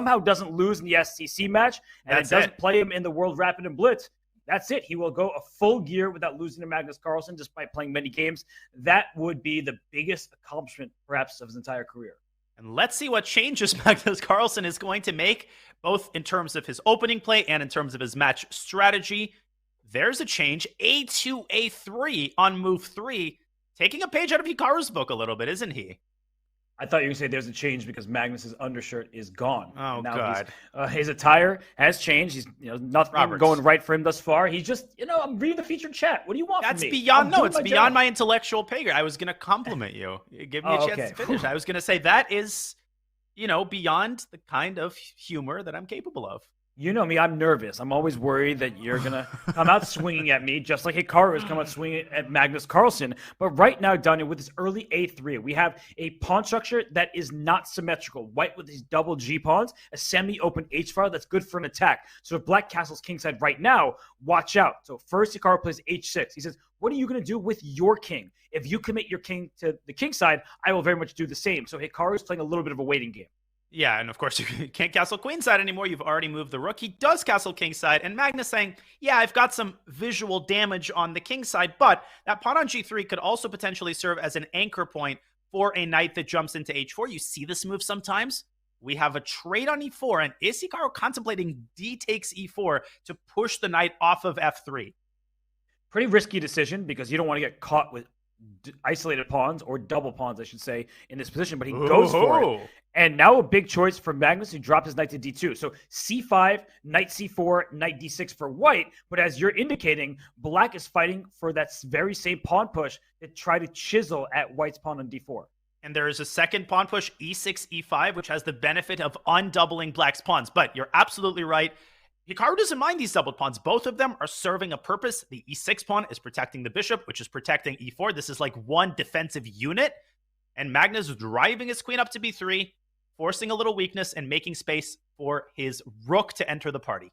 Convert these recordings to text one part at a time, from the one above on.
somehow doesn't lose in the SCC match, and it doesn't play him in the World Rapid and Blitz, that's it. He will go a full year without losing to Magnus Carlsen, despite playing many games. That would be the biggest accomplishment, perhaps, of his entire career. And let's see what changes Magnus Carlsen is going to make, both in terms of his opening play and in terms of his match strategy. There's a change. A2, A3 on move 3. Taking a page out of HIKARU's book a little bit, isn't he? I thought you were going to say there's a change because Magnus's undershirt is gone. Oh, God. His attire has changed. He's, nothing going right for him thus far. He's just, I'm reading the featured chat. What do you want from me? It's beyond my intellectual pay grade. I was going to compliment you. Give me a chance to finish. I was going to say that is, beyond the kind of humor that I'm capable of. You know me, I'm nervous. I'm always worried that you're going to come out swinging at me, just like HIKARU has come out swinging at Magnus Carlsen. But right now, Daniel, with this early A3, we have a pawn structure that is not symmetrical. White with these double G pawns, a semi-open H file that's good for an attack. So if Black castles kingside right now, watch out. So first, HIKARU plays H6. He says, what are you going to do with your king? If you commit your king to the king side, I will very much do the same. So HIKARU is playing a little bit of a waiting game. Yeah, and of course, you can't castle queenside anymore. You've already moved the rook. He does castle kingside, and Magnus saying, yeah, I've got some visual damage on the kingside, but that pawn on g3 could also potentially serve as an anchor point for a knight that jumps into h4. You see this move sometimes. We have a trade on e4, and is HIKARU contemplating d takes e4 to push the knight off of f3? Pretty risky decision because you don't want to get caught with isolated pawns, or double pawns, I should say, in this position, but he goes for it. And now a big choice for Magnus, who dropped his knight to d2. So c5, knight c4, knight d6 for white. But as you're indicating, Black is fighting for that very same pawn push to try to chisel at white's pawn on d4. And there is a second pawn push, e6, e5, which has the benefit of undoubling Black's pawns. But you're absolutely right. HIKARU doesn't mind these doubled pawns. Both of them are serving a purpose. The e6 pawn is protecting the bishop, which is protecting e4. This is like one defensive unit. And Magnus is driving his queen up to b3, forcing a little weakness and making space for his rook to enter the party.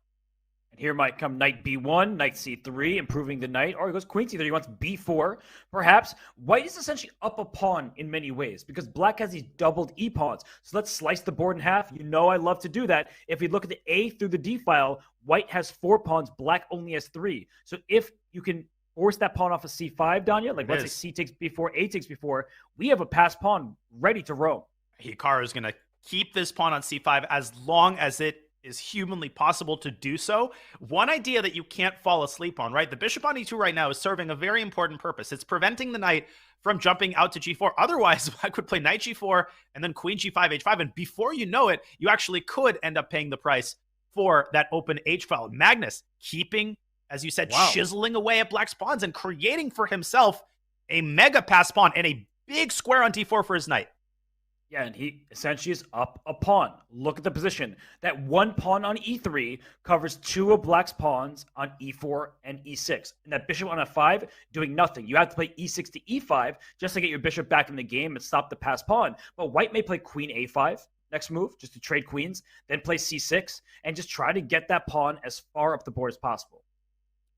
And here might come knight b1, knight c3, improving the knight. Or he goes queen c3, he wants b4. Perhaps white is essentially up a pawn in many ways because Black has these doubled e-pawns. So let's slice the board in half. You know I love to do that. If we look at the A through the D file, white has 4 pawns, Black only has 3. So if you can force that pawn off of c5, Danya, like let's say c takes b4, a takes b4, we have a passed pawn ready to roam. HIKARU is going to keep this pawn on c5 as long as it is humanly possible to do so. One idea that you can't fall asleep on, right? The bishop on e2 right now is serving a very important purpose. It's preventing the knight from jumping out to g4. Otherwise, I could play knight g4 and then queen g5, h5. And before you know it, you actually could end up paying the price for that open h file. Magnus keeping, as you said, chiseling away at Black's pawns and creating for himself a mega pass pawn and a big square on d4 for his knight. Yeah, and he essentially is up a pawn. Look at the position. That one pawn on e3 covers 2 of Black's pawns on e4 and e6. And that bishop on f5 doing nothing. You have to play e6 to e5 just to get your bishop back in the game and stop the pass pawn. But white may play queen a5 next move, just to trade queens, then play c6, and just try to get that pawn as far up the board as possible.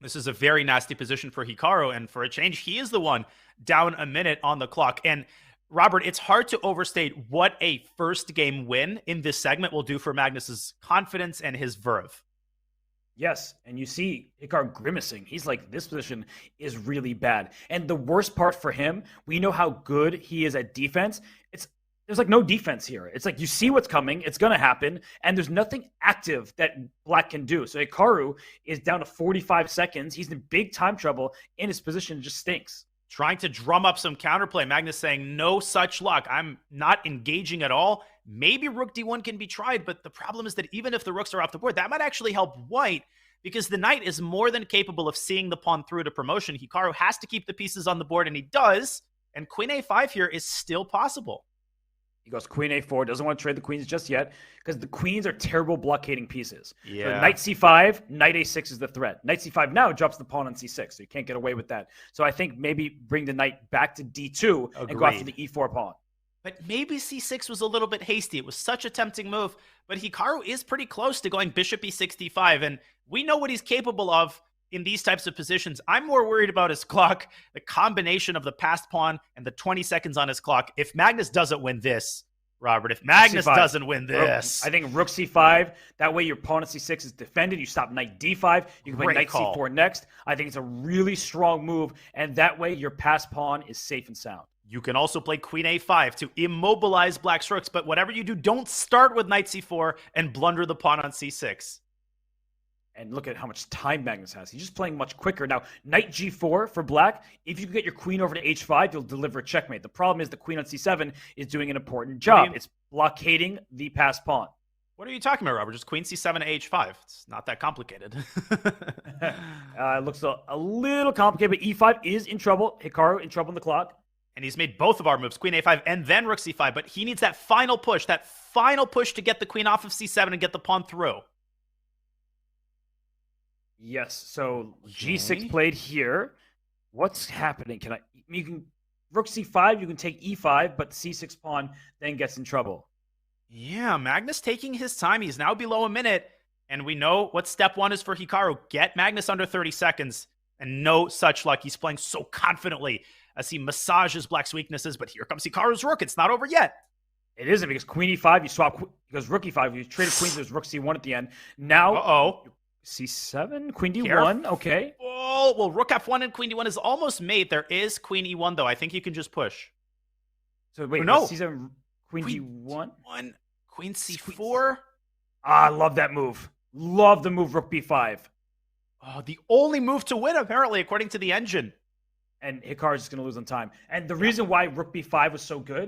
This is a very nasty position for HIKARU, and for a change, he is the one down a minute on the clock. And Robert, it's hard to overstate what a first game win in this segment will do for Magnus's confidence and his verve. Yes, and you see HIKARU grimacing. He's like, this position is really bad. And the worst part for him, we know how good he is at defense. There's like no defense here. It's like you see what's coming, it's going to happen, and there's nothing active that Black can do. So HIKARU is down to 45 seconds. He's in big time trouble, and his position just stinks. Trying to drum up some counterplay. Magnus saying, no such luck. I'm not engaging at all. Maybe rook d1 can be tried, but the problem is that even if the rooks are off the board, that might actually help white because the knight is more than capable of seeing the pawn through to promotion. HIKARU has to keep the pieces on the board, and he does. And queen a5 here is still possible. He goes queen a4, doesn't want to trade the queens just yet because the queens are terrible blockading pieces. Yeah. So knight c5, knight a6 is the threat. Knight c5 now drops the pawn on c6, so you can't get away with that. So I think maybe bring the knight back to d2 and go after the e4 pawn. But maybe c6 was a little bit hasty. It was such a tempting move, but HIKARU is pretty close to going bishop e6, d5, and we know what he's capable of in these types of positions. I'm more worried about his clock, the combination of the passed pawn and the 20 seconds on his clock. If Magnus doesn't win this, Robert, if Magnus C5. doesn't win this. I think rook c5. That way your pawn at c6 is defended. You stop knight d5. You can play Great knight call. c4 next. I think it's a really strong move. And that way your passed pawn is safe and sound. You can also play queen a5 to immobilize black's rooks, but whatever you do, don't start with knight c4 and blunder the pawn on c6. And look at how much time Magnus has. He's just playing much quicker. Now, knight g4 for black. If you can get your queen over to h5, you'll deliver a checkmate. The problem is the queen on c7 is doing an important job. It's blockading the passed pawn. What are you talking about, Robert? Just queen c7 to h5. It's not that complicated. It looks a little complicated, but e5 is in trouble. Hikaru in trouble in the clock. And he's made both of our moves, queen a5 and then rook c5. But he needs that final push to get the queen off of c7 and get the pawn through. Yes, so g6 played here. What's happening? You can rook c5, you can take e5, but the c6 pawn then gets in trouble. Yeah, Magnus taking his time. He's now below a minute, and we know what step one is for Hikaru. Get Magnus under 30 seconds, and no such luck. He's playing so confidently as he massages black's weaknesses, but here comes Hikaru's rook. It's not over yet. It isn't, because queen e5, you swap, because rook e5, you traded queens, there's rook c1 at the end. Now, c7, queen d1, okay. Oh, well, rook f1 and queen d1 is almost made. There is queen e1, though. I think you can just push. So wait, no. c7, queen d1? Queen c4? I love that move. Love the move rook b5. Oh, the only move to win, apparently, according to the engine. And Hikaru's just going to lose on time. And the reason why rook b5 was so good